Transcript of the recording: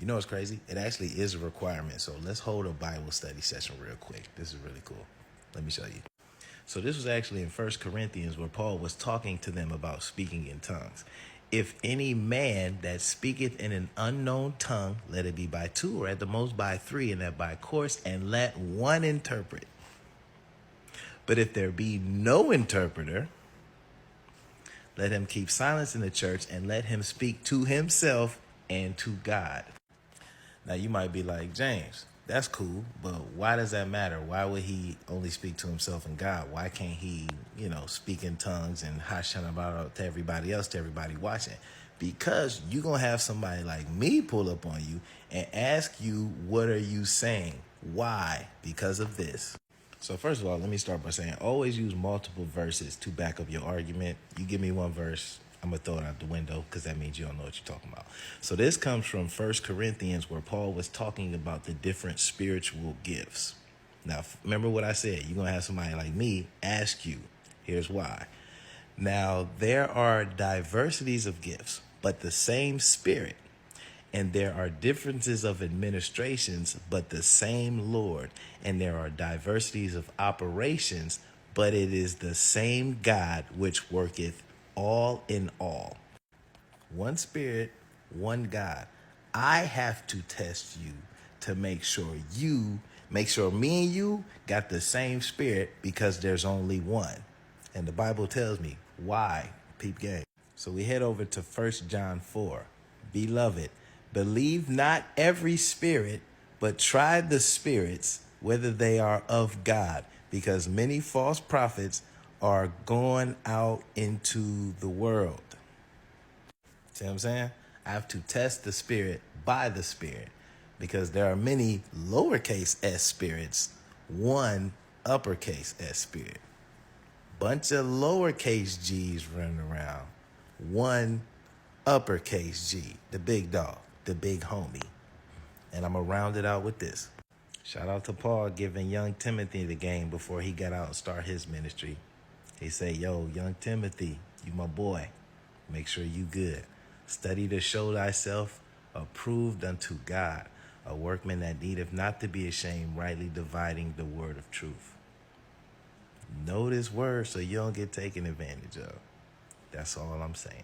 You know what's crazy? It actually is a requirement. So let's hold a Bible study session real quick. This is really cool. Let me show you. So this was actually in 1 Corinthians where Paul was talking to them about speaking in tongues. If any man that speaketh in an unknown tongue, let it be by two or at the most by three, and that by course, and let one interpret. But if there be no interpreter, let him keep silence in the church and let him speak to himself and to God. Now you might be like, James, that's cool, but why does that matter? Why would he only speak to himself and God? Why can't he, speak in tongues and hashanah to everybody else, to everybody watching? Because you're going to have somebody like me pull up on you and ask you, what are you saying? Why? Because of this. So first of all, let me start by saying always use multiple verses to back up your argument. You give me one verse, I'm going to throw it out the window because that means you don't know what you're talking about. So this comes from 1 Corinthians where Paul was talking about the different spiritual gifts. Now, remember what I said. You're going to have somebody like me ask you. Here's why. Now, there are diversities of gifts, but the same Spirit. And there are differences of administrations, but the same Lord. And there are diversities of operations, but it is the same God which worketh all in all. One Spirit, one God. I have to test you to make sure me and you got the same Spirit because there's only one. And the Bible tells me why. Peep game. So we head over to 1 John 4. Beloved, believe not every spirit, but try the spirits, whether they are of God, because many false prophets are gone out into the world. See what I'm saying? I have to test the spirit by the Spirit, because there are many lowercase s spirits, one uppercase s spirit. Bunch of lowercase g's running around, one uppercase G, the big dog, the big homie. And I'm going to round it out with this. Shout out to Paul giving young Timothy the game before he got out and start his ministry. He said, yo, young Timothy, you my boy. Make sure you good. Study to show thyself approved unto God, a workman that needeth not to be ashamed, rightly dividing the word of truth. Know this word so you don't get taken advantage of. That's all I'm saying.